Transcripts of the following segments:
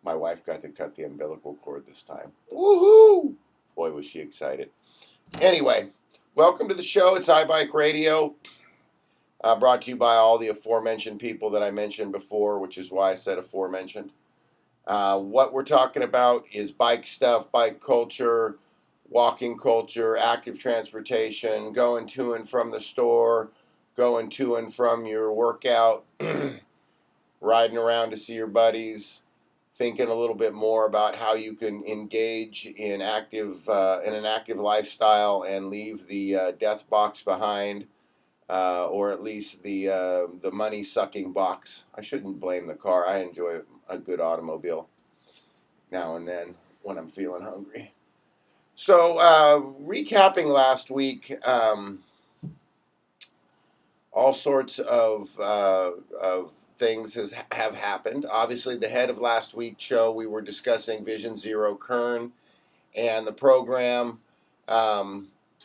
My wife got to cut the umbilical cord this time. Woohoo! Boy, was she excited. Anyway, welcome to the show. It's iBike Radio, brought to you by all the aforementioned people that I mentioned before, which is why I said aforementioned. What we're talking about is bike stuff, bike culture, walking culture, active transportation, going to and from the store, going to and from your workout, riding around to see your buddies, thinking a little bit more about how you can engage in an active lifestyle and leave the death box behind, or at least the money sucking box. I shouldn't blame the car. I enjoy a good automobile now and then when I'm feeling hungry. So recapping last week, all sorts of things have happened. Obviously, the head of last week's show, we were discussing Vision Zero Kern and the program,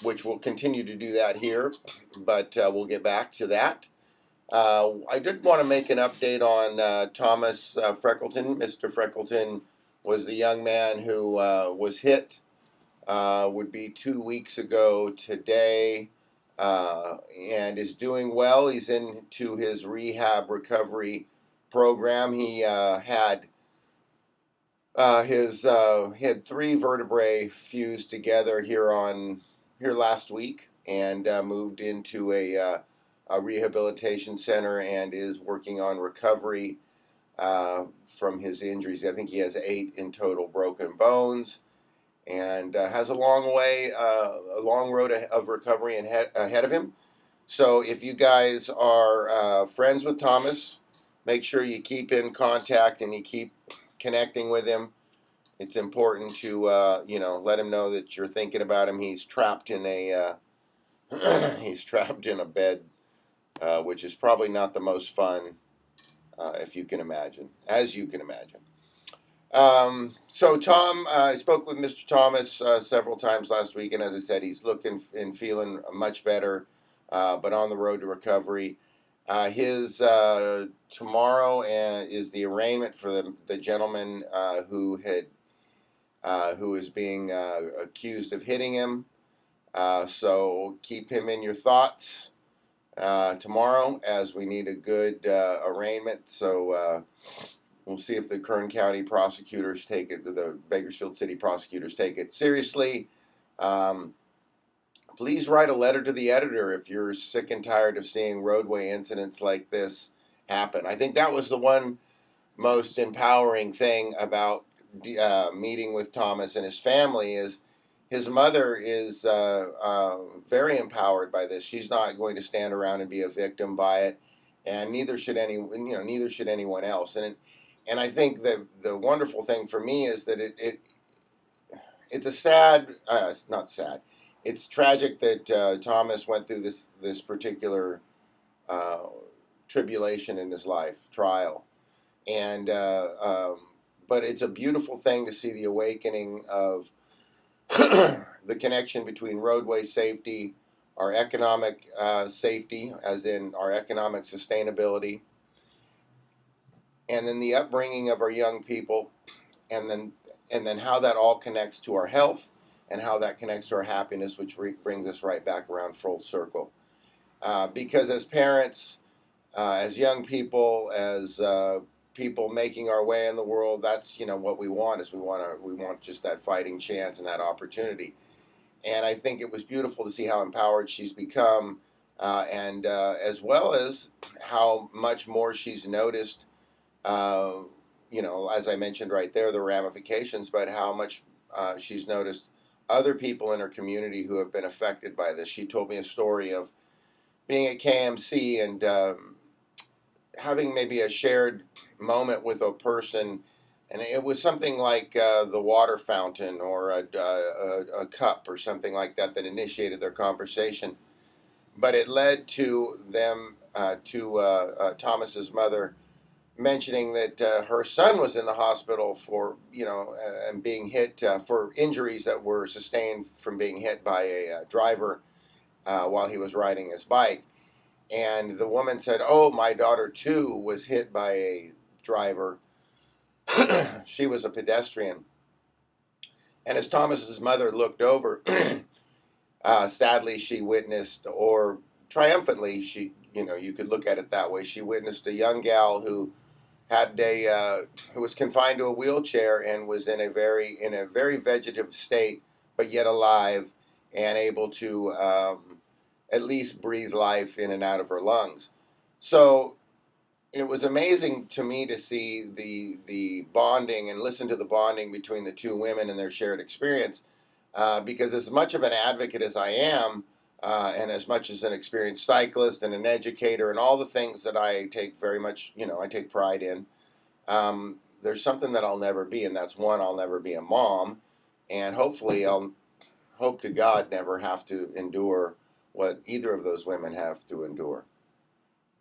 which we'll continue to do that here, but we'll get back to that. I did want to make an update on Thomas Freckleton. Mr. Freckleton was the young man who was hit, would be 2 weeks ago today, and is doing well. He's into his rehab recovery program. He had 3 vertebrae fused together here last week, and moved into a rehabilitation center and is working on recovery from his injuries. I think he has 8 in total broken bones, and has a long road of recovery ahead of him. So if you guys are friends with Thomas, make sure you keep in contact and you keep connecting with him. It's important to let him know that you're thinking about him. He's trapped in a bed, which is probably not the most fun, as you can imagine. So Tom, I spoke with Mr. Thomas several times last week, and as I said, he's looking and feeling much better, but on the road to recovery. His tomorrow is the arraignment for the gentleman who is being accused of hitting him. So keep him in your thoughts tomorrow, as we need a good arraignment. So we'll see if the Kern County prosecutors take it, the Bakersfield City prosecutors take it seriously. Please write a letter to the editor if you're sick and tired of seeing roadway incidents like this happen. I think that was the one most empowering thing about meeting with Thomas and his family is his mother is very empowered by this. She's not going to stand around and be a victim by it, and neither should anyone else. And I think that the wonderful thing for me is that it's a sad, it's not sad, it's tragic that Thomas went through this particular tribulation in his life, trial, and but it's a beautiful thing to see the awakening of the connection between roadway safety, our economic safety, as in our economic sustainability, and then the upbringing of our young people, and then how that all connects to our health, and how that connects to our happiness, which brings us right back around full circle. Because as parents, as young people, as people making our way in the world, that's what we want is we want just that fighting chance and that opportunity. And I think it was beautiful to see how empowered she's become, and as well as how much more she's noticed. As I mentioned right there, the ramifications, but how much she's noticed other people in her community who have been affected by this. She told me a story of being at KMC and having maybe a shared moment with a person, and it was something like the water fountain or a cup or something like that initiated their conversation. But it led to them, to Thomas's mother, mentioning that her son was in the hospital for, and being hit for injuries that were sustained from being hit by a driver while he was riding his bike. And the woman said, "Oh, my daughter too was hit by a driver." She was a pedestrian. And as Thomas's mother looked over, sadly, she witnessed, or triumphantly, you could look at it that way. She witnessed a young gal who was confined to a wheelchair and was in a very vegetative state, but yet alive and able to at least breathe life in and out of her lungs. So it was amazing to me to see the bonding and listen to the bonding between the two women and their shared experience. Because as much of an advocate as I am, and as much as an experienced cyclist and an educator and all the things that I take very much, I take pride in, there's something that I'll never be, and that's one, I'll never be a mom, and hopefully I'll hope to God never have to endure what either of those women have to endure,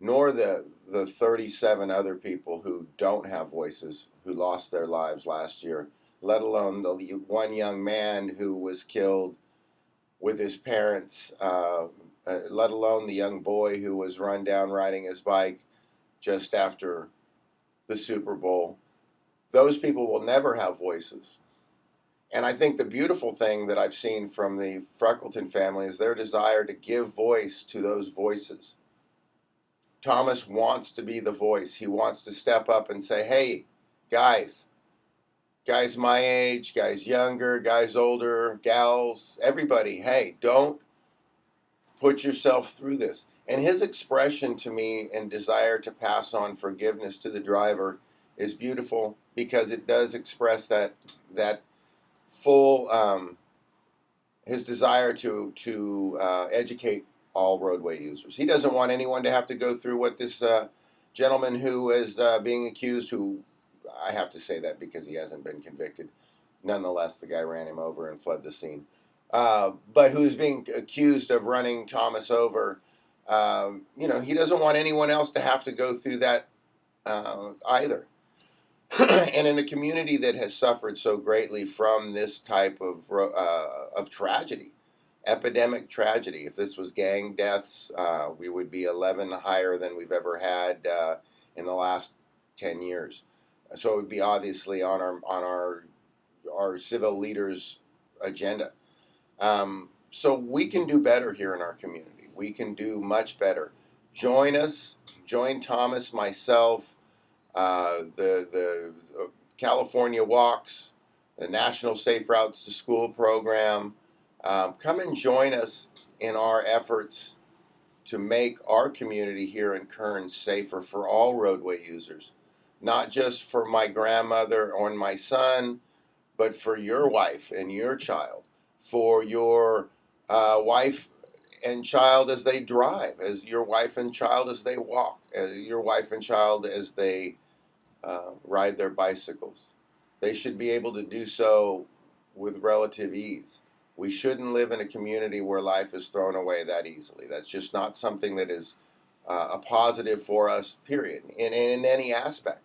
nor the 37 other people who don't have voices, who lost their lives last year, let alone the one young man who was killed with his parents, let alone the young boy who was run down riding his bike just after the Super Bowl. Those people will never have voices. And I think the beautiful thing that I've seen from the Freckleton family is their desire to give voice to those voices. Thomas wants to be the voice. He wants to step up and say, hey, guys my age, guys younger, guys older, gals, everybody, hey, don't put yourself through this. And his expression to me and desire to pass on forgiveness to the driver is beautiful, because it does express that full his desire to educate all roadway users. He doesn't want anyone to have to go through what this gentleman who is being accused, who I have to say that because he hasn't been convicted. Nonetheless, the guy ran him over and fled the scene. But who's being accused of running Thomas over. He doesn't want anyone else to have to go through that either. And in a community that has suffered so greatly from this type of tragedy, epidemic tragedy. If this was gang deaths, we would be 11 higher than we've ever had in the last 10 years. So it would be obviously on our civil leaders' agenda. So we can do better here in our community. We can do much better. Join us. Join Thomas, myself, the California Walks, the National Safe Routes to School program. Come and join us in our efforts to make our community here in Kern safer for all roadway users, not just for my grandmother or my son, but for your wife and your child, for your wife and child as they drive, as your wife and child as they walk, as your wife and child as they ride their bicycles. They should be able to do so with relative ease. We shouldn't live in a community where life is thrown away that easily. That's just not something that is a positive for us, period, in any aspect.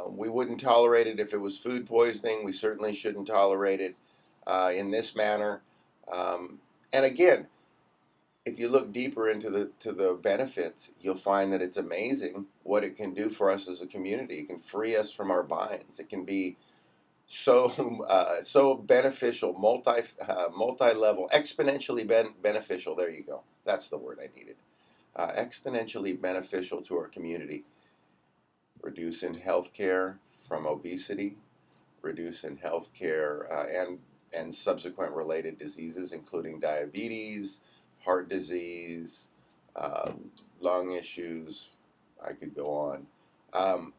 We wouldn't tolerate it if it was food poisoning. We certainly shouldn't tolerate it in this manner. And again, if you look deeper into the benefits, you'll find that it's amazing what it can do for us as a community. It can free us from our binds. It can be so beneficial, multi-level, exponentially beneficial. There you go. That's the word I needed. Exponentially beneficial to our community. Reducing healthcare from obesity, reducing healthcare and subsequent related diseases, including diabetes, heart disease, lung issues. I could go on.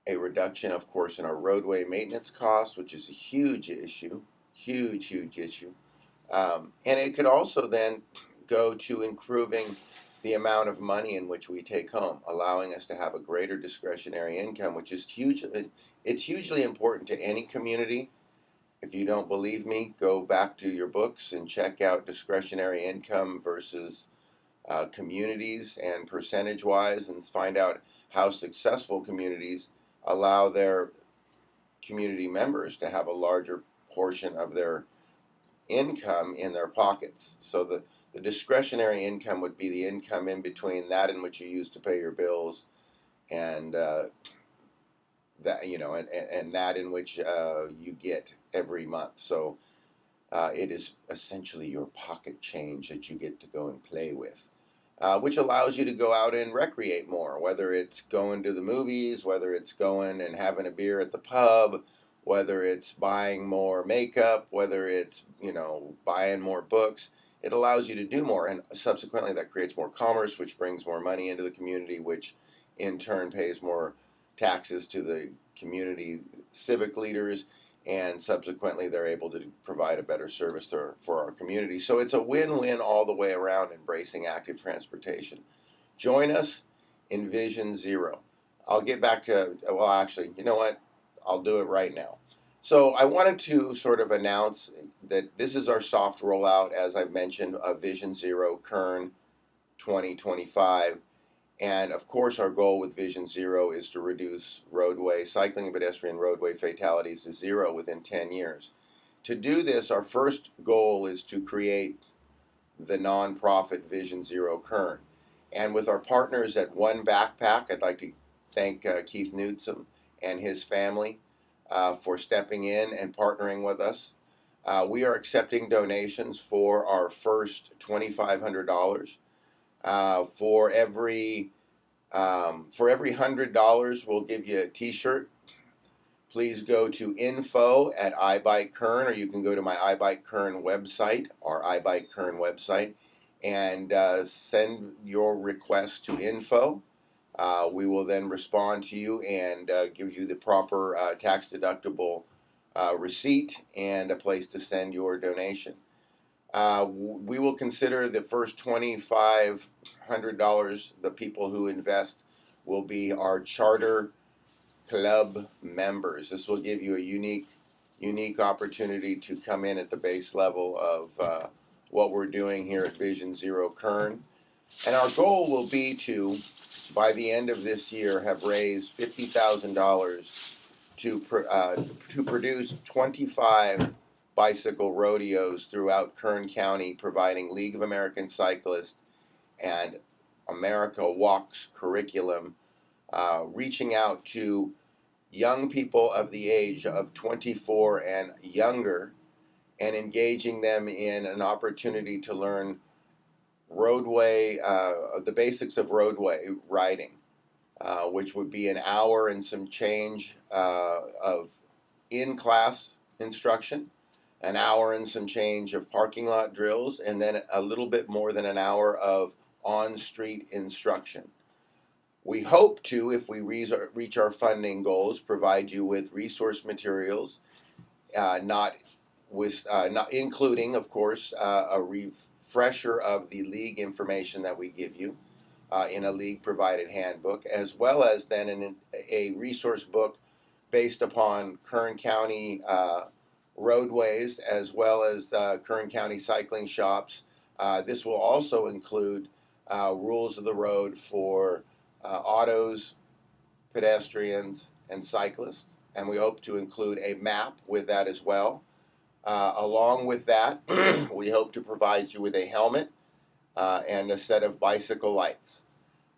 A reduction, of course, in our roadway maintenance costs, which is a huge issue, huge issue. And it could also then go to improving the amount of money in which we take home, allowing us to have a greater discretionary income, which is huge. It's hugely important to any community. If you don't believe me, go back to your books and check out discretionary income versus communities and percentage-wise, and find out how successful communities allow their community members to have a larger portion of their income in their pockets. So the discretionary income would be the income in between that in which you use to pay your bills and that, and that in which you get every month. So it is essentially your pocket change that you get to go and play with, which allows you to go out and recreate more, whether it's going to the movies, whether it's going and having a beer at the pub, whether it's buying more makeup, whether it's, buying more books. It allows you to do more, and subsequently that creates more commerce, which brings more money into the community, which in turn pays more taxes to the community civic leaders, and subsequently they're able to provide a better service for our community. So it's a win-win all the way around, embracing active transportation. Join us in Vision Zero. I'll get back to, well, actually, you know what? I'll do it right now. So I wanted to sort of announce that this is our soft rollout, as I've mentioned, of Vision Zero Kern 2025. And of course, our goal with Vision Zero is to reduce cycling and pedestrian roadway fatalities to zero within 10 years. To do this, our first goal is to create the nonprofit Vision Zero Kern. And with our partners at One Backpack, I'd like to thank Keith Newsom and his family for stepping in and partnering with us. We are accepting donations for our first $2,500. For every $100, we'll give you a T-shirt. Please go to info@iBikeKern, or you can go to my iBikeKern website, our iBikeKern website, and send your request to info. We will then respond to you and give you the proper tax-deductible receipt and a place to send your donation. We will consider the first $2,500, the people who invest will be our charter club members. This will give you a unique opportunity to come in at the base level of what we're doing here at Vision Zero Kern. And our goal will be to, by the end of this year, have raised $50,000 to produce 25 bicycle rodeos throughout Kern County, providing League of American Cyclists and America Walks curriculum, reaching out to young people of the age of 24 and younger, and engaging them in an opportunity to learn the basics of roadway riding, which would be an hour and some change of in-class instruction, an hour and some change of parking lot drills, and then a little bit more than an hour of on-street instruction. We hope to, if we reach our funding goals, provide you with resource materials, not including, of course, a refresher of the league information that we give you in a league-provided handbook, as well as then a resource book based upon Kern County roadways, as well as Kern County cycling shops. This will also include rules of the road for autos, pedestrians, and cyclists, and we hope to include a map with that as well. Along with that, we hope to provide you with a helmet and a set of bicycle lights.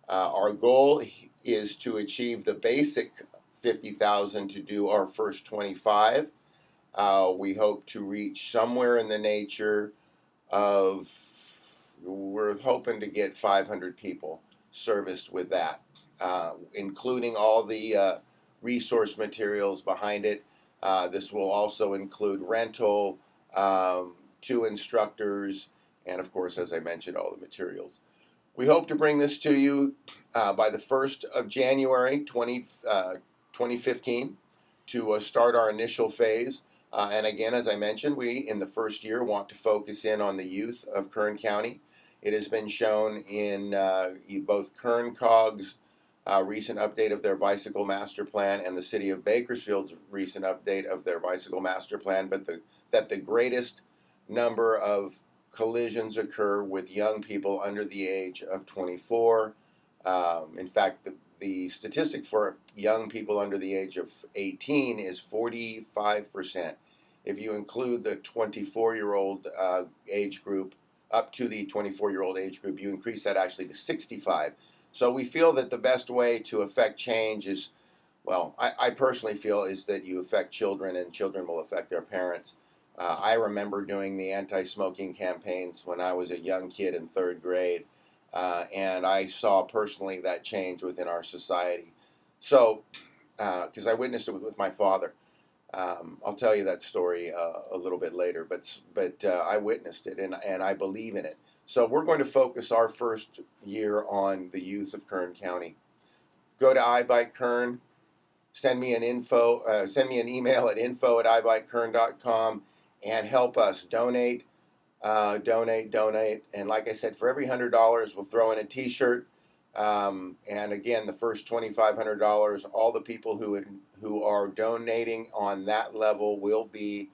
Our goal is to achieve the basic 50,000 to do our first 25. We hope to reach somewhere in the nature of, we're hoping to get 500 people serviced with that, including all the resource materials behind it. This will also include rental, 2 instructors, and of course, as I mentioned, all the materials. We hope to bring this to you by the 1st of January 2015 to start our initial phase. And again, as I mentioned, we, in the first year, want to focus in on the youth of Kern County. It has been shown in both Kern Cog's recent update of their bicycle master plan and the city of Bakersfield's recent update of their bicycle master plan, but that the greatest number of collisions occur with young people under the age of 24. In fact, the statistic for young people under the age of 18 is 45%. If you include the 24-year-old age group, up to the 24-year-old age group, you increase that actually to 65. So we feel that the best way to affect change is well, I personally feel is that you affect children and children will affect their parents. I remember doing the anti-smoking campaigns when I was a young kid in third grade, and I saw personally that change within our society. So, because I witnessed it with my father, I'll tell you that story a little bit later. But I witnessed it, and I believe in it. So we're going to focus our first year on the youth of Kern County. Go to iBikeKern. Send me an email at info@ibikekern.com and help us donate, donate. And like I said, for every $100, we'll throw in a T-shirt. And again, the first $2,500, all the people who are donating on that level will be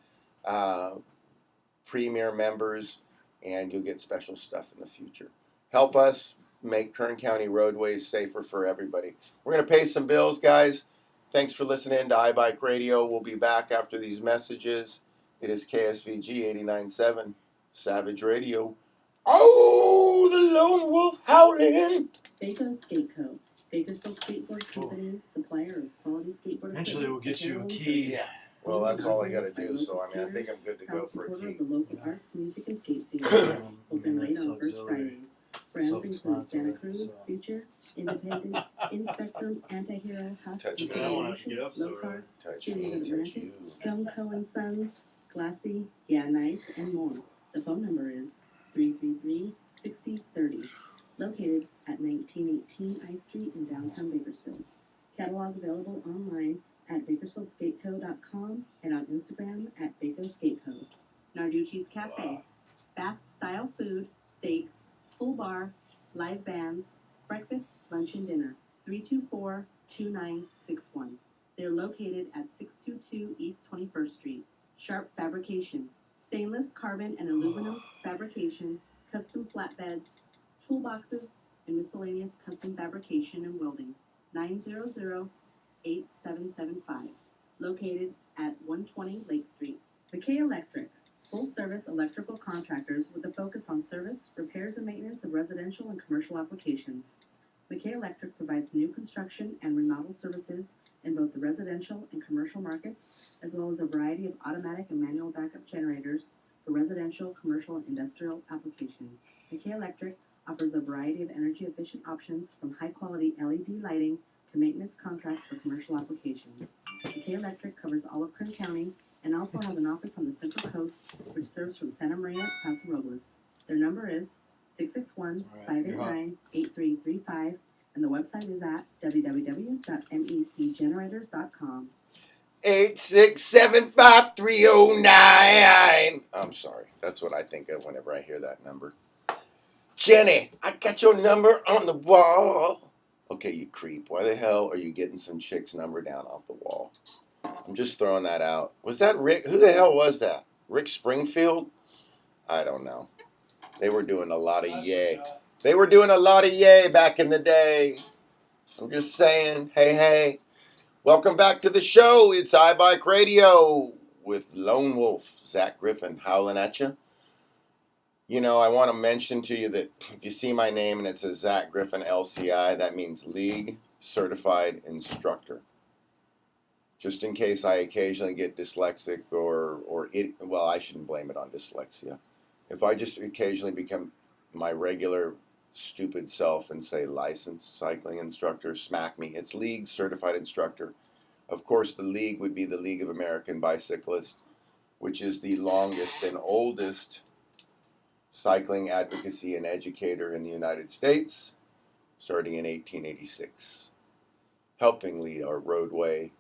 premier members, and you'll get special stuff in the future. Help us make Kern County roadways safer for everybody. We're going to pay some bills, guys. Thanks for listening to iBike Radio. We'll be back after these messages. It is KSVG 89.7 Savage Radio. Oh, the lone wolf howling. Baco Skate Co. Bakersfield Skateboard Company, supplier of quality skateboard. Eventually, we'll get you a key. Yeah. Well, that's all I got to do. So I think I'm good to go for a key. The local arts, music, and skate scene. Open late on first Fridays. Brands include Santa Cruz, Future, Independent, Inspectrum, Antihero, Huff, Low Car, Cheerleader Atlantis, Gumco and Sons, Glassy, Yeah Nice, and more. The phone number is 333-6030. Located at 1918 I Street in downtown Bakersfield. Catalog available online at bakersfieldskateco.com and on Instagram at bacoskateco. Narducci's Cafe. Fast style food, steaks, full bar, live bands, breakfast, lunch, and dinner. 324-2961. They're located at 622 East 21st Street. Sharp Fabrication. Stainless, carbon, and aluminum fabrication, custom flatbeds, toolboxes, and miscellaneous custom fabrication and welding. 900-8775. Located at 120 Lake Street. McKay Electric. Full-service electrical contractors with a focus on service, repairs, and maintenance of residential and commercial applications. McKay Electric provides new construction and remodel services in both the residential and commercial markets, as well as a variety of automatic and manual backup generators for residential, commercial, and industrial applications. McKay Electric offers a variety of energy-efficient options from high-quality LED lighting to maintenance contracts for commercial applications. McKay Electric covers all of Kern County and also has an office on the Central Coast, which serves from Santa Maria to Paso Robles. Their number is 661-589-8335, and the website is at www.mecgenerators.com. 8675309. I'm sorry. That's what I think of whenever I hear that number. Jenny, I got your number on the wall. Okay, you creep. Why the hell are you getting some chick's number down off the wall? I'm just throwing that out. Was that Rick? Who the hell was that? Rick Springfield? I don't know. They were doing a lot of yay. They were doing a lot of yay back in the day. I'm just saying. Hey. Welcome back to the show. It's iBike Radio with Lone Wolf, Zach Griffin, howling at you. You know, I want to mention to you that if you see my name and it says Zach Griffin LCI, that means League Certified Instructor. Just in case I occasionally get dyslexic well, I shouldn't blame it on dyslexia. If I just occasionally become my regular stupid self and say licensed cycling instructor, smack me. It's League Certified Instructor. Of course, the league would be the League of American Bicyclists, which is the longest and oldest cycling advocacy and educator in the United States, starting in 1886, helping lead our roadway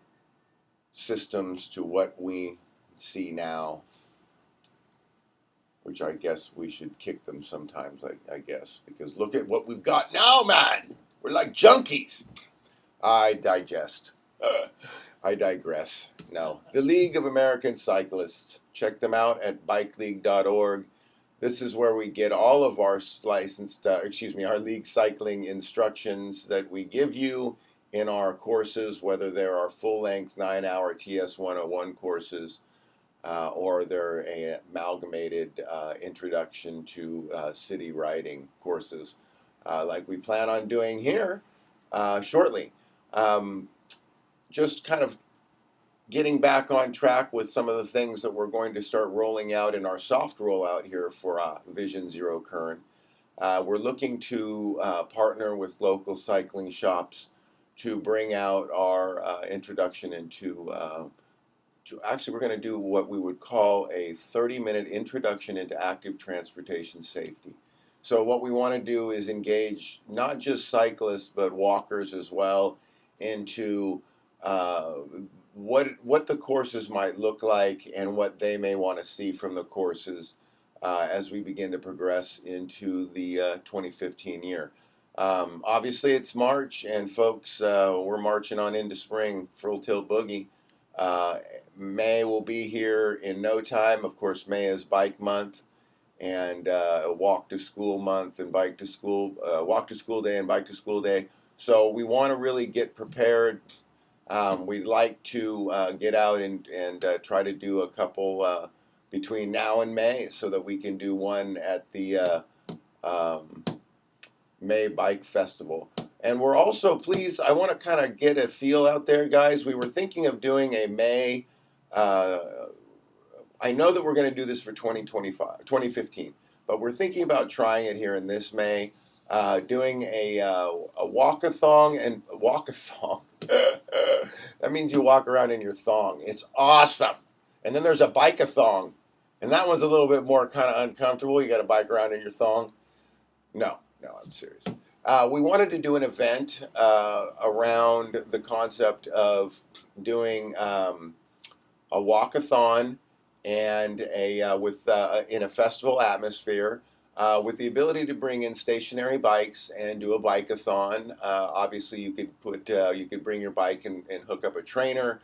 systems to what we see now, which I guess we should kick them sometimes, I guess, because look at what we've got now, man. We're like junkies. I digest. I digress. No. The League of American Cyclists. Check them out at bikeleague.org. This is where we get all of our our league cycling instructions that we give you in our courses, whether they're our full-length 9-hour TS 101 courses or they're an amalgamated introduction to city riding courses like we plan on doing here shortly. just kind of getting back on track with some of the things that we're going to start rolling out in our soft rollout here for Vision Zero Kern. We're looking to partner with local cycling shops to bring out our introduction into actually, we're going to do what we would call a 30-minute introduction into active transportation safety. So what we want to do is engage not just cyclists but walkers as well into what the courses might look like and what they may want to see from the courses as we begin to progress into the 2015 year. Obviously, it's March, and folks, we're marching on into spring, full tilt boogie. May will be here in no time. Of course, May is bike month and walk to school month and bike to school, walk to school day and bike to school day. So we want to really get prepared. We'd like to get out and try to do a couple between now and May so that we can do one at the May Bike Festival. And we're also, please, I want to kind of get a feel out there, guys. We were thinking of doing a May, I know that we're going to do this for 2015, but we're thinking about trying it here in this May, doing a walk-a-thong and walk-a-thong. That means you walk around in your thong. It's awesome. And then there's a bike-a-thong, and that one's a little bit more kind of uncomfortable. You got to bike around in your thong. No, I'm serious. We wanted to do an event around the concept of doing a walkathon and in a festival atmosphere with the ability to bring in stationary bikes and do a bike-a-thon. Obviously, you could bring your bike and hook up a trainer.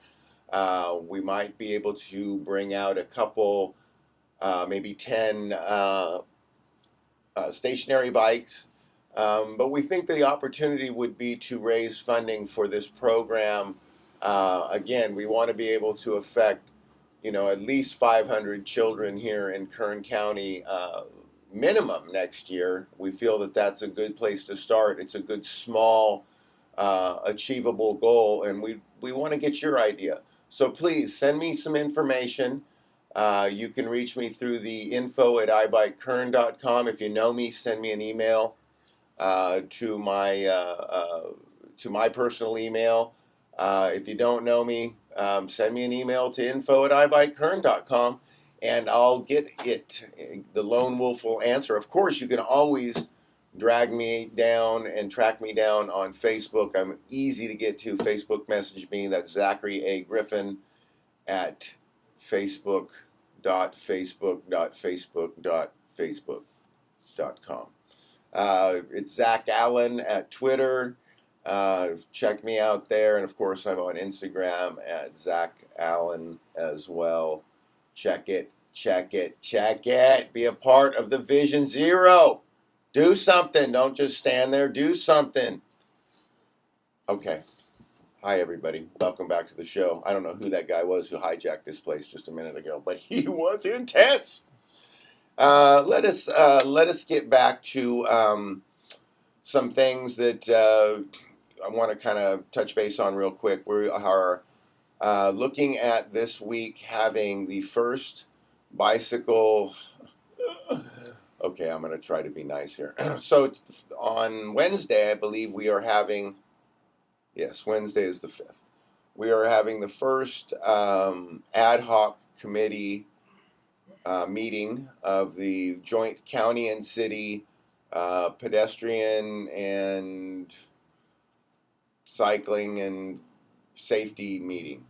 We might be able to bring out a couple, maybe 10 stationary bikes. But we think the opportunity would be to raise funding for this program. Again, we want to be able to affect, at least 500 children here in Kern County minimum next year. We feel that that's a good place to start. It's a good, small, achievable goal, and we want to get your idea. So please send me some information. You can reach me through the info@iBikeKern.com. If you know me, send me an email to my personal email. If you don't know me, send me an email to info@iBikeKern.com, and I'll get it. The Lone Wolf will answer. Of course, you can always drag me down and track me down on Facebook. I'm easy to get to. Facebook message me. That's Zachary A. Griffin at facebook.facebook.facebook.facebook.com. It's Zach Allen at Twitter. Check me out there. And of course, I'm on Instagram at Zach Allen as well. Check it. Be a part of the Vision Zero. Do something. Don't just stand there. Do something. Okay. Hi, everybody. Welcome back to the show. I don't know who that guy was who hijacked this place just a minute ago, but he was intense. Let us get back to some things that I want to kind of touch base on real quick. We are looking at this week having the first bicycle. Okay, I'm going to try to be nice here. So on Wednesday, I believe we are having. Yes, Wednesday is the 5th. We are having the first ad hoc committee meeting of the joint county and city pedestrian and cycling and safety meeting.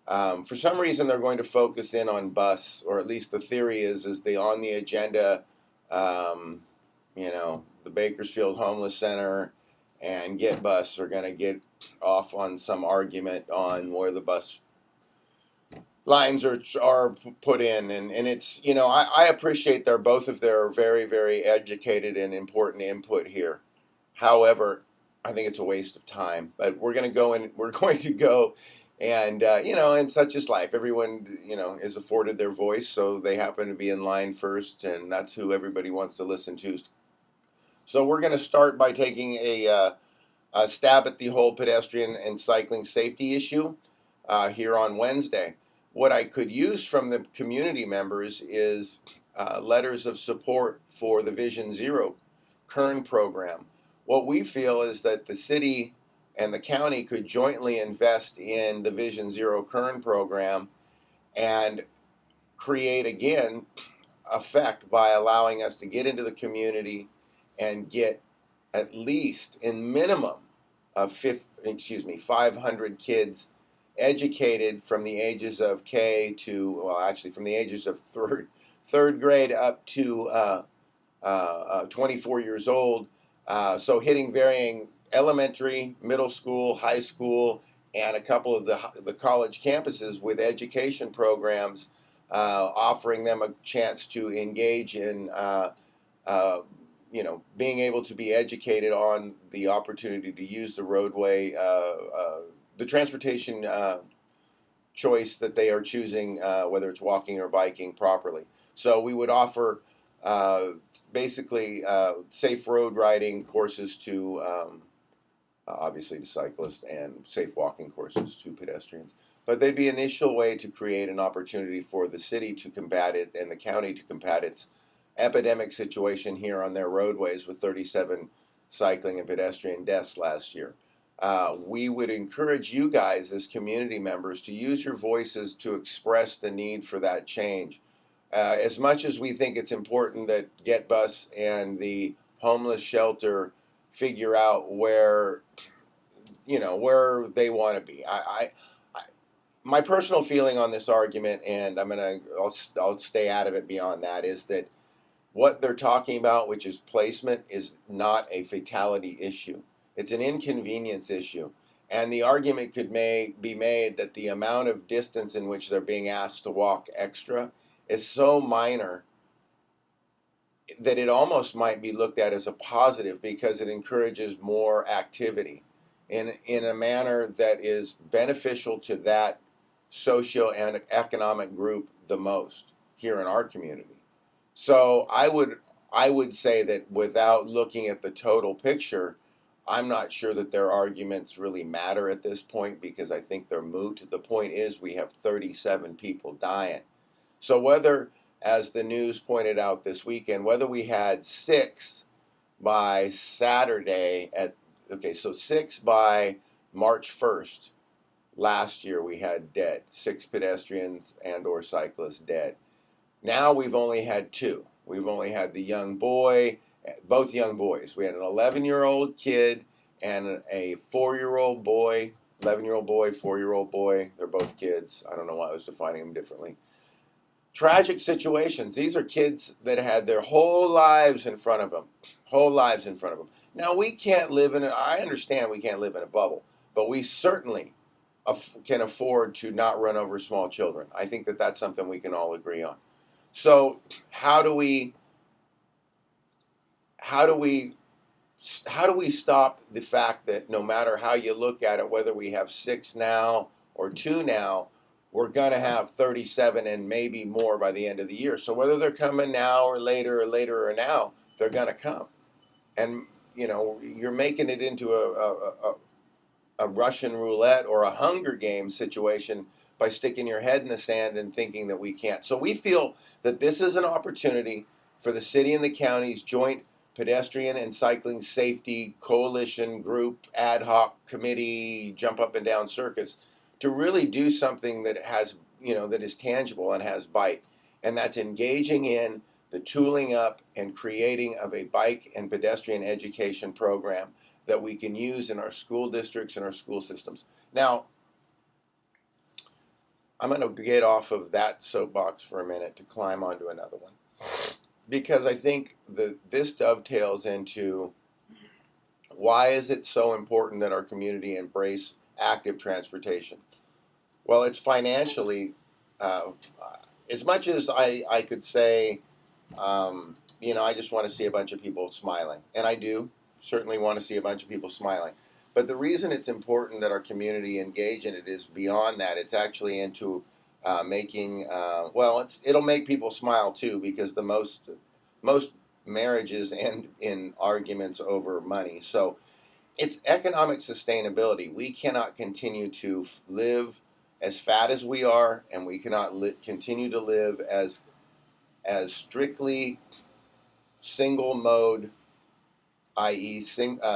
For some reason, they're going to focus in on bus, or at least the theory is the on the agenda, the Bakersfield Homeless Center and Get Bus are going to get off on some argument on where the bus lines are put in, and it's I appreciate both of their very, very educated and important input here. However, I think it's a waste of time. But we're going to go and and such is life. Everyone is afforded their voice, so they happen to be in line first, and that's who everybody wants to listen to. So we're going to start by taking stab at the whole pedestrian and cycling safety issue here on Wednesday. What I could use from the community members is letters of support for the Vision Zero Kern program. What we feel is that the city and the county could jointly invest in the Vision Zero Kern program and create again effect by allowing us to get into the community and get at least in minimum of 500 kids educated from the ages of K to, well, actually from the ages of third grade up to 24 years old. So hitting varying elementary, middle school, high school, and a couple of the college campuses with education programs, offering them a chance to engage in being able to be educated on the opportunity to use the roadway, the transportation choice that they are choosing, whether it's walking or biking properly. So we would offer basically safe road riding courses to obviously to cyclists and safe walking courses to pedestrians. But they'd be an initial way to create an opportunity for the city to combat it and the county to combat its epidemic situation here on their roadways with 37 cycling and pedestrian deaths last year. We would encourage you guys as community members to use your voices to express the need for that change. As much as we think it's important that Get Bus and the homeless shelter figure out where they want to be. My personal feeling on this argument, and I'll stay out of it beyond that, is that what they're talking about, which is placement, is not a fatality issue. It's an inconvenience issue. And the argument could be made that the amount of distance in which they're being asked to walk extra is so minor that it almost might be looked at as a positive because it encourages more activity in a manner that is beneficial to that socio and economic group the most here in our community. So I would say that without looking at the total picture, I'm not sure that their arguments really matter at this point because I think they're moot. The point is we have 37 people dying. So whether, as the news pointed out this weekend, whether we had 6 by Saturday so 6 by March 1st last year we had dead, 6 pedestrians and or cyclists dead. Now we've only had 2. We've only had the young boy, both young boys. We had an 11-year-old kid and a 4-year-old boy, 11-year-old boy, 4-year-old boy. They're both kids. I don't know why I was defining them differently. Tragic situations. These are kids that had their whole lives in front of them. Now, we can't live I understand we can't live in a bubble, but we certainly can afford to not run over small children. I think that that's something we can all agree on. So how do we stop the fact that no matter how you look at it, whether we have 6 now or 2 now, we're going to have 37 and maybe more by the end of the year. So whether they're coming now or later or now, they're going to come. And, you're making it into a Russian roulette or a Hunger Games situation by sticking your head in the sand and thinking that we can't. So we feel that this is an opportunity for the city and the county's joint pedestrian and cycling safety coalition group, ad hoc committee, jump up and down circus to really do something that has, that is tangible and has bite. And that's engaging in the tooling up and creating of a bike and pedestrian education program that we can use in our school districts and our school systems. Now, I'm going to get off of that soapbox for a minute to climb onto another one, because I think that this dovetails into why is it so important that our community embrace active transportation? Well, it's financially, as much as I could say, I just want to see a bunch of people smiling, and I do certainly want to see a bunch of people smiling. But the reason it's important that our community engage in it is beyond that. It's actually into making, it'll make people smile too, because the most marriages end in arguments over money. So it's economic sustainability. We cannot continue to live as fat as we are, and we cannot continue to live as strictly single mode, i.e.,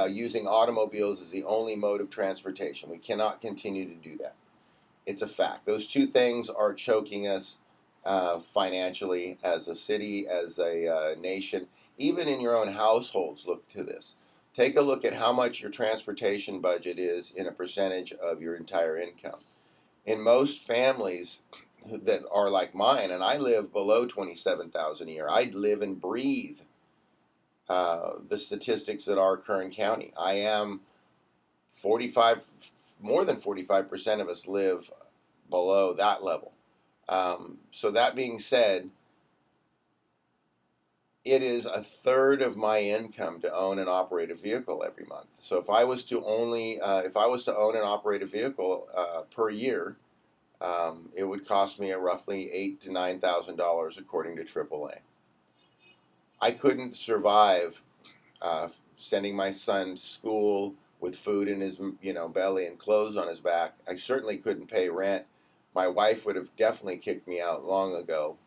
using automobiles as the only mode of transportation. We cannot continue to do that. It's a fact. Those two things are choking us financially as a city, as a nation. Even in your own households, look to this. Take a look at how much your transportation budget is in a percentage of your entire income. In most families that are like mine, and I live below 27,000 a year, I live and breathe the statistics that are Kern County. I am 45, more than 45% of us live below that level. So that being said, it is a third of my income to own and operate a vehicle every month. So if I was to own and operate a vehicle per year, it would cost me roughly $8,000 to $9,000 according to AAA. I couldn't survive sending my son to school with food in his belly and clothes on his back. I certainly couldn't pay rent. My wife would have definitely kicked me out long ago,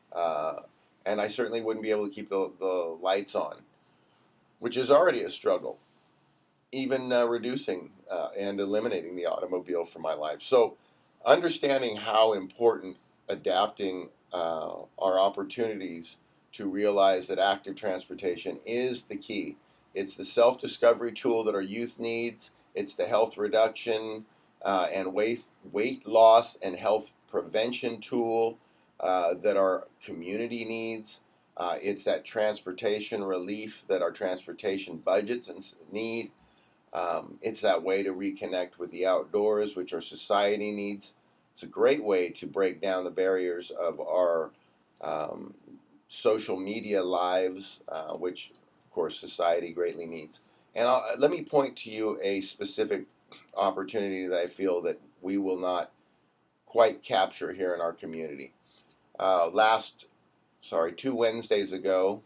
and I certainly wouldn't be able to keep the lights on, which is already a struggle. Even reducing and eliminating the automobile from my life. So, understanding how important adapting our opportunities to realize that active transportation is the key. It's the self-discovery tool that our youth needs. It's the health reduction and weight loss and health prevention tool that our community needs. It's that transportation relief that our transportation budgets need. It's that way to reconnect with the outdoors, which our society needs. It's a great way to break down the barriers of our um, social media lives, which, of course, society greatly needs. And let me point to you a specific opportunity that I feel that we will not quite capture here in our community. 2 Wednesdays ago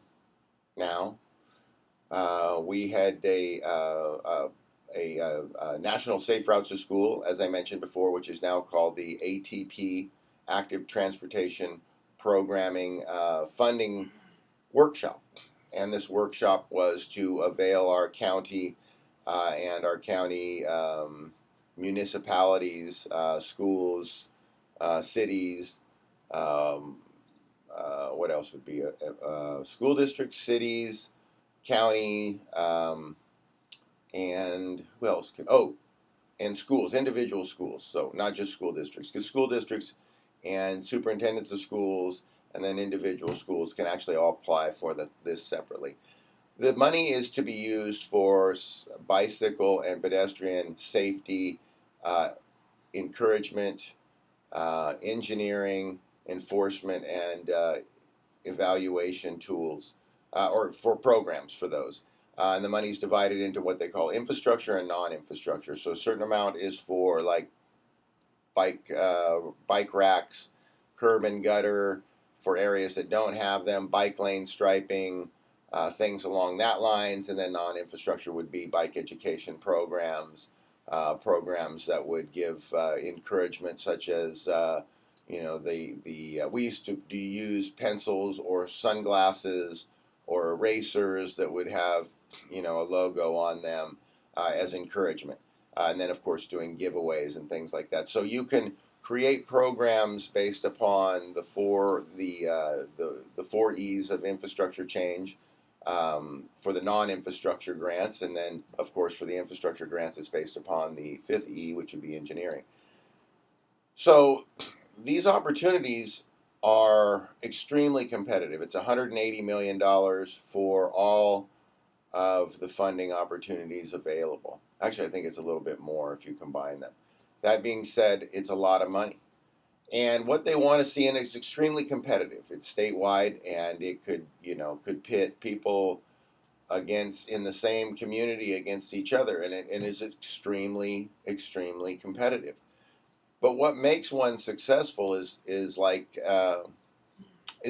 now, we had a National Safe Routes to School, as I mentioned before, which is now called the ATP, Active Transportation Programming Funding Workshop. And this workshop was to avail our county and our county municipalities, schools, cities, um, what else would be school districts, cities, county, and who else can? Oh, and schools, individual schools. So not just school districts, because school districts and superintendents of schools and then individual schools can actually all apply for this separately. The money is to be used for bicycle and pedestrian safety, encouragement, engineering, enforcement, and evaluation tools, or for programs for those. And the money is divided into what they call infrastructure and non-infrastructure. So a certain amount is for like bike racks, curb and gutter for areas that don't have them, bike lane striping, things along that lines, and then non-infrastructure would be bike education programs, programs that would give encouragement, such as we used to use pencils or sunglasses or erasers that would have a logo on them as encouragement. And then, of course, doing giveaways and things like that. So you can create programs based upon the four E's of infrastructure change for the non-infrastructure grants, and then, of course, for the infrastructure grants, it's based upon the fifth E, which would be engineering. So these opportunities are extremely competitive. It's $180 million for all of the funding opportunities available. Actually, I think it's a little bit more if you combine them. That being said, it's a lot of money. And what they want to see, and it's extremely competitive. It's statewide, and it could pit people in the same community against each other, and it is extremely, extremely competitive. But what makes one successful is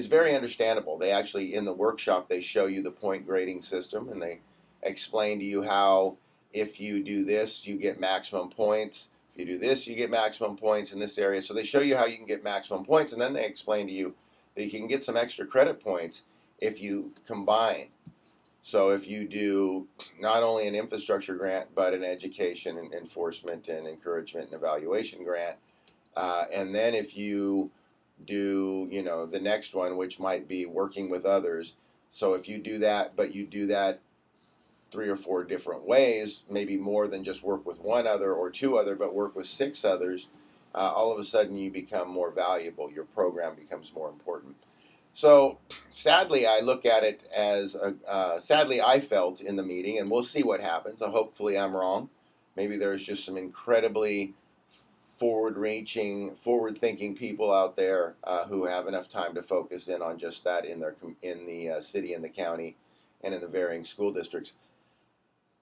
very understandable. They actually, in the workshop, they show you the point grading system, and they explain to you how if you do this, you get maximum points. If you do this, you get maximum points in this area. So they show you how you can get maximum points, and then they explain to you that you can get some extra credit points if you combine. So if you do not only an infrastructure grant, but an education and enforcement and encouragement and evaluation grant, and then if you do, the next one, which might be working with others. So if you do that, but you do that 3 or 4 different ways, maybe more than just work with one other or 2 other, but work with 6 others, all of a sudden you become more valuable. Your program becomes more important. So sadly, I look at it as, sadly, I felt in the meeting, and we'll see what happens. Hopefully I'm wrong. Maybe there's just some incredibly forward-reaching, forward-thinking people out there who have enough time to focus in on just that in the city and the county and in the varying school districts.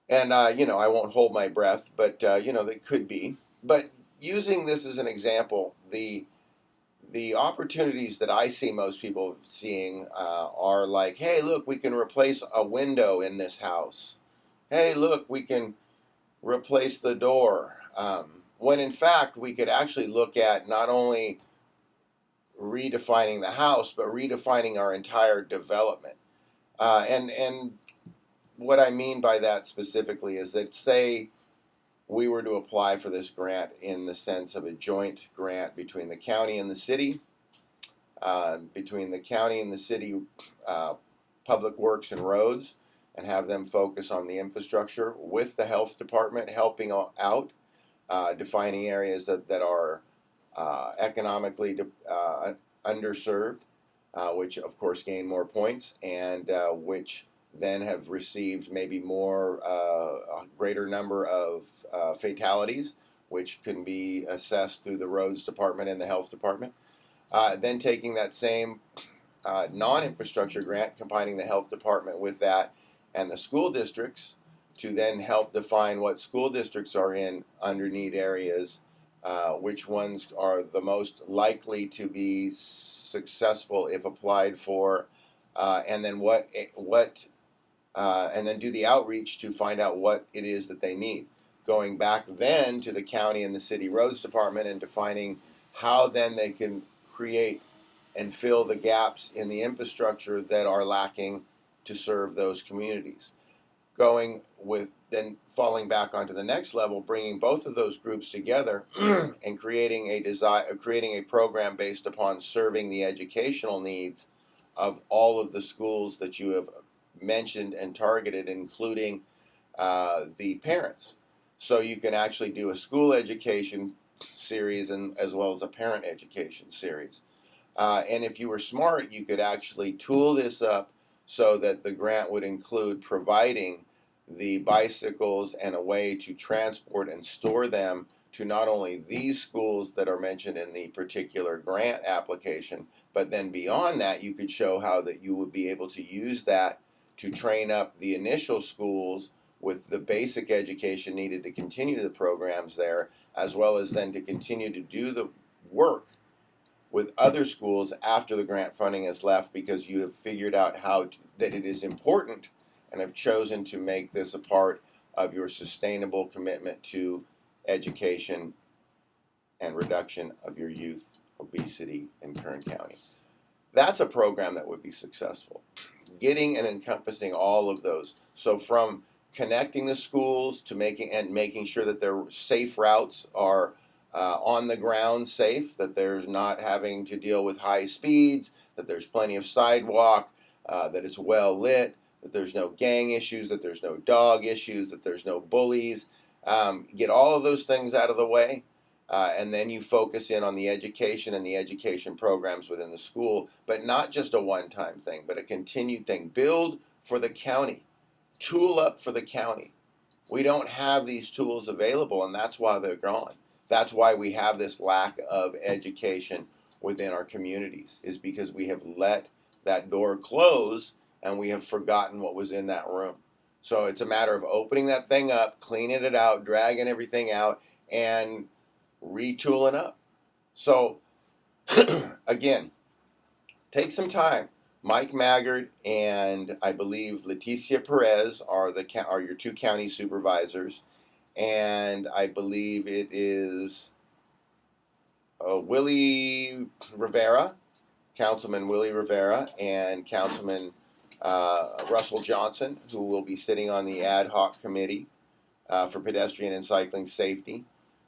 And I won't hold my breath, but they could be. But using this as an example, the opportunities that I see most people seeing are like, hey, look, we can replace a window in this house. Hey, look, we can replace the door. When in fact, we could actually look at not only redefining the house, but redefining our entire development. And what I mean by that specifically is that, say, we were to apply for this grant in the sense of a joint grant between the county and the city, public works and roads, and have them focus on the infrastructure with the health department helping out, defining areas that are economically underserved, which of course gain more points, and which then have received maybe a greater number of fatalities, which can be assessed through the roads department and the health department. Then taking that same non-infrastructure grant, combining the health department with that and the school districts to then help define what school districts are in under-need areas, which ones are the most likely to be successful if applied for, and then and then do the outreach to find out what it is that they need. Going back then to the county and the city roads department and defining how then they can create and fill the gaps in the infrastructure that are lacking to serve those communities. Going with then falling back onto the next level, bringing both of those groups together and creating a program based upon serving the educational needs of all of the schools that you have mentioned and targeted, including the parents. So you can actually do a school education series and as well as a parent education series. And if you were smart, you could actually tool this up so that the grant would include providing the bicycles and a way to transport and store them to not only these schools that are mentioned in the particular grant application, but then beyond that, you could show how that you would be able to use that to train up the initial schools with the basic education needed to continue the programs there, as well as then to continue to do the work with other schools after the grant funding has left, because you have figured out that it is important and have chosen to make this a part of your sustainable commitment to education and reduction of your youth obesity in Kern County. That's a program that would be successful. Getting and encompassing all of those. So from connecting the schools to making sure that their safe routes are on the ground safe, that there's not having to deal with high speeds, that there's plenty of sidewalk, that it's well lit, that there's no gang issues, that there's no dog issues, that there's no bullies. Get all of those things out of the way, and then you focus in on the education and the education programs within the school, but not just a one-time thing, but a continued thing. Build for the county. Tool up for the county. We don't have these tools available, and that's why they're gone. That's why we have this lack of education within our communities, is because we have let that door close and we have forgotten what was in that room. So it's a matter of opening that thing up, cleaning it out, dragging everything out, and retooling up. So again, take some time. Mike Maggard and I believe Leticia Perez are your two county supervisors, and I believe it is Willie Rivera, Councilman Willie Rivera, and Councilman Russell Johnson, who will be sitting on the ad hoc committee for pedestrian and cycling safety.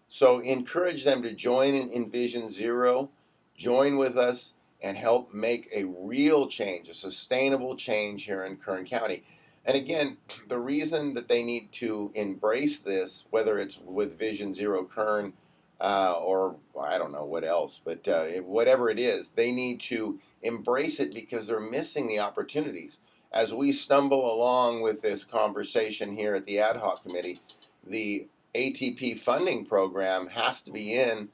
So encourage them to join in Vision Zero, join with us, and help make a real change, a sustainable change here in Kern County. And again, the reason that they need to embrace this, whether it's with Vision Zero Kern or I don't know what else, but whatever it is, they need to embrace it because they're missing the opportunities. As we stumble along with this conversation here at the ad hoc committee, the ATP funding program has to be in,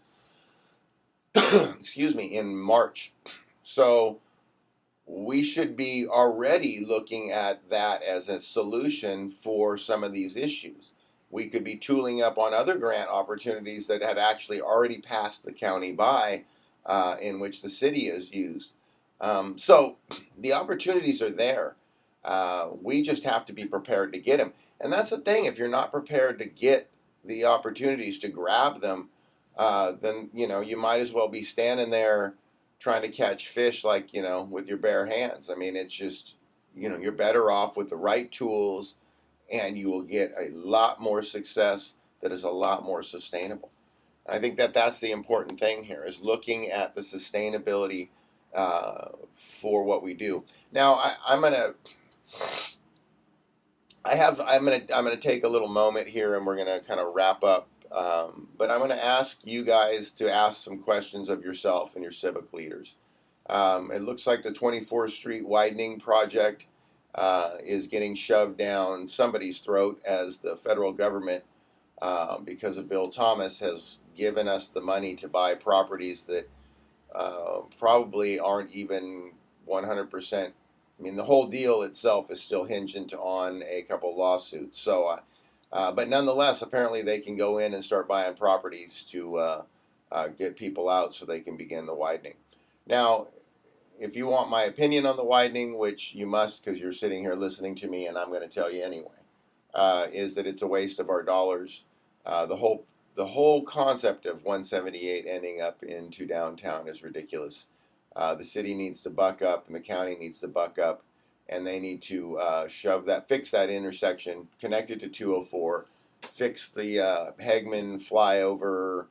excuse me, in March. So we should be already looking at that as a solution for some of these issues. We could be tooling up on other grant opportunities that had actually already passed the county by, in which the city has used. So the opportunities are there. We just have to be prepared to get them. And that's the thing. If you're not prepared to get the opportunities to grab them, then you might as well be standing there trying to catch fish like with your bare hands. I mean, it's just you're better off with the right tools, and you will get a lot more success that is a lot more sustainable. I think that that's the important thing here is looking at the sustainability for what we do. Now, I'm gonna take a little moment here, and we're gonna kind of wrap up. But I'm gonna ask you guys to ask some questions of yourself and your civic leaders. It looks like the 24th Street widening project is getting shoved down somebody's throat as the federal government, because of Bill Thomas, has given us the money to buy properties that probably aren't even 100%. I mean, the whole deal itself is still hinged on a couple lawsuits. So, but nonetheless, apparently they can go in and start buying properties to get people out so they can begin the widening. Now, if you want my opinion on the widening, which you must because you're sitting here listening to me, and I'm going to tell you anyway, is that it's a waste of our dollars. The whole concept of 178 ending up into downtown is ridiculous. The city needs to buck up, and the county needs to buck up, and they need to fix that intersection, connect it to 204, fix the Hegman flyover,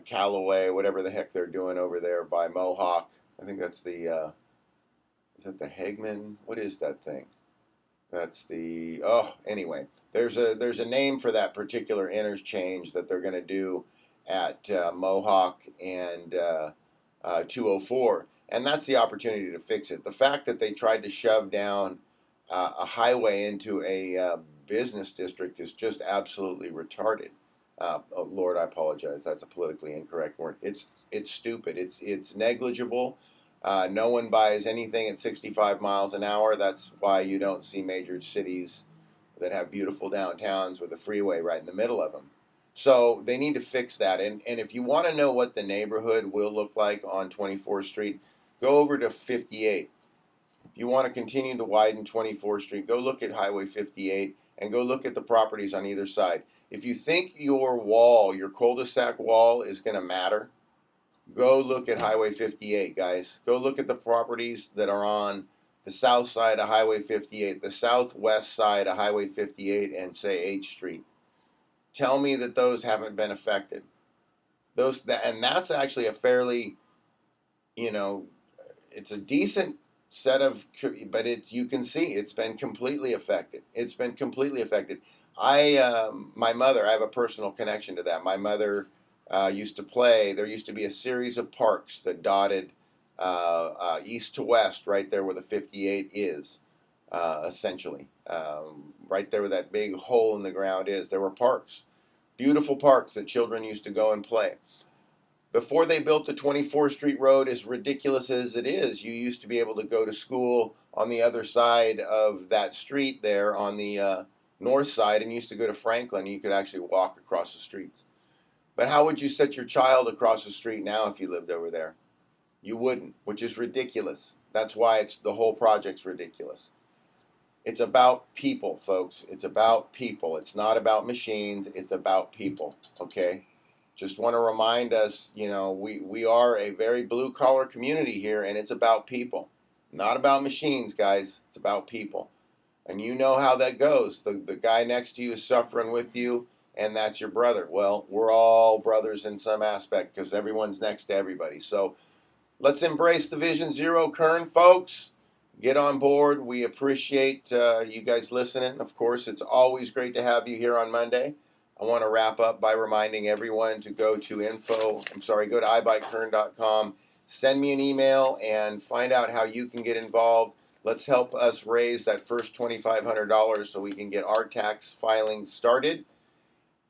Callaway, whatever the heck they're doing over there by Mohawk. I think that's is that the Hegman? What is that thing? That's anyway, there's a name for that particular interchange that they're going to do at Mohawk and 204, and that's the opportunity to fix it. The fact that they tried to shove down a highway into a business district is just absolutely retarded. Oh Lord, I apologize. That's a politically incorrect word. It's stupid. It's negligible. No one buys anything at 65 miles an hour. That's why you don't see major cities that have beautiful downtowns with a freeway right in the middle of them. So they need to fix that. And if you want to know what the neighborhood will look like on 24th Street, go over to 58. If you want to continue to widen 24th Street, go look at Highway 58 and go look at the properties on either side. If you think your wall, your cul-de-sac wall, is going to matter, go look at Highway 58, guys. Go look at the properties that are on the south side of Highway 58, the southwest side of Highway 58, and say 8th Street. Tell me that those haven't been affected. And that's actually a fairly, it's a decent set of, but you can see it's been completely affected. It's been completely affected. My mother, I have a personal connection to that. My mother used to play. There used to be a series of parks that dotted east to west, right there where the 58 is, essentially. Right there where that big hole in the ground is, there were parks, beautiful parks that children used to go and play. Before they built the 24th Street Road, as ridiculous as it is, you used to be able to go to school on the other side of that street there on the north side, and you used to go to Franklin, and you could actually walk across the streets. But how would you set your child across the street now if you lived over there? You wouldn't, which is ridiculous. That's why the whole project's ridiculous. It's about people, folks. It's about people. It's not about machines. It's about people. Okay? Just want to remind us, we are a very blue collar community here, and it's about people. Not about machines, guys. It's about people. And you know how that goes. The guy next to you is suffering with you, and that's your brother. Well, we're all brothers in some aspect because everyone's next to everybody. So let's embrace the Vision Zero, Kern, folks. Get on board. We appreciate you guys listening. Of course, it's always great to have you here on Monday. I want to wrap up by reminding everyone to go to go to iBikeKern.com, send me an email, and find out how you can get involved. Let's help us raise that first $2,500 so we can get our tax filings started.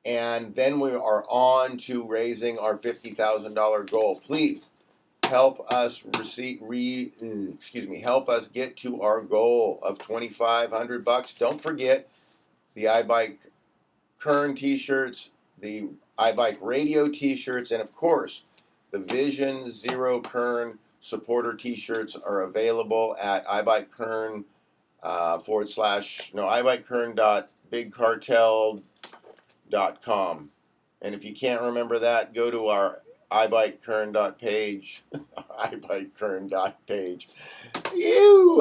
And then we are on to raising our $50,000 goal. Please help us help us get to our goal of $2,500. Don't forget the iBike Kern t-shirts, the iBike Radio t-shirts, and of course the Vision Zero Kern supporter t-shirts are available at iBikeKern iBikeKern.bigcartel.com. And if you can't remember that, go to our iBikeKern.page. iBikeKern.page.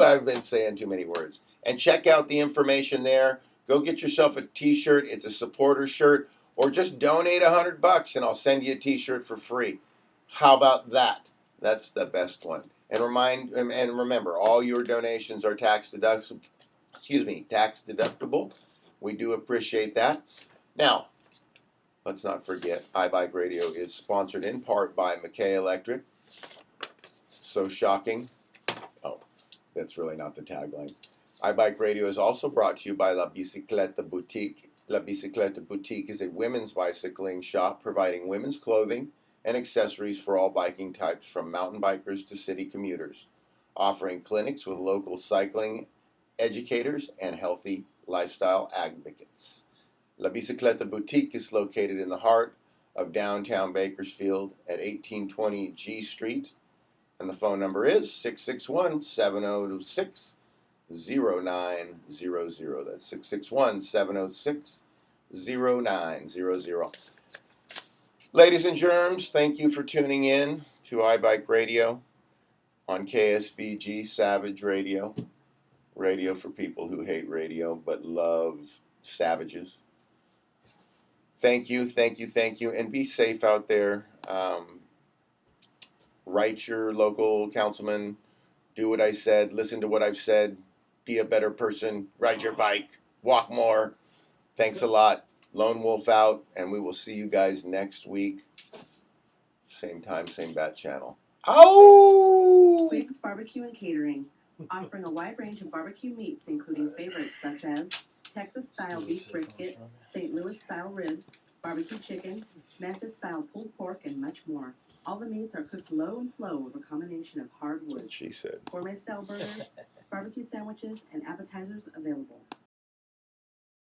I've been saying too many words. And check out the information there. Go get yourself a t-shirt. It's a supporter shirt. Or just donate $100 and I'll send you a t-shirt for free. How about that? That's the best one. And remember, all your donations are tax deductible. We do appreciate that. Now, let's not forget, iBike Radio is sponsored in part by McKay Electric. So shocking. Oh, that's really not the tagline. iBike Radio is also brought to you by La Bicicleta Boutique. La Bicicleta Boutique is a women's bicycling shop providing women's clothing and accessories for all biking types, from mountain bikers to city commuters, offering clinics with local cycling educators and healthy lifestyle advocates. La Bicicleta Boutique is located in the heart of downtown Bakersfield at 1820 G Street, and the phone number is 661-706-0900. That's 661-706-0900. Ladies and germs, thank you for tuning in to iBike Radio on KSVG Savage Radio. Radio for people who hate radio but love savages. Thank you, and be safe out there. Write your local councilman. Do what I said. Listen to what I've said. Be a better person. Ride your bike. Walk more. Thanks a lot. Lone Wolf out, and we will see you guys next week. Same time, same bat channel. Oh! Quick's Barbecue and Catering, offering a wide range of barbecue meats, including favorites such as Texas-style beef brisket, St. Louis-style ribs, barbecue chicken, Memphis-style pulled pork, and much more. All the meats are cooked low and slow with a combination of hardwood. She said. Gourmet-style burgers, barbecue sandwiches, and appetizers available.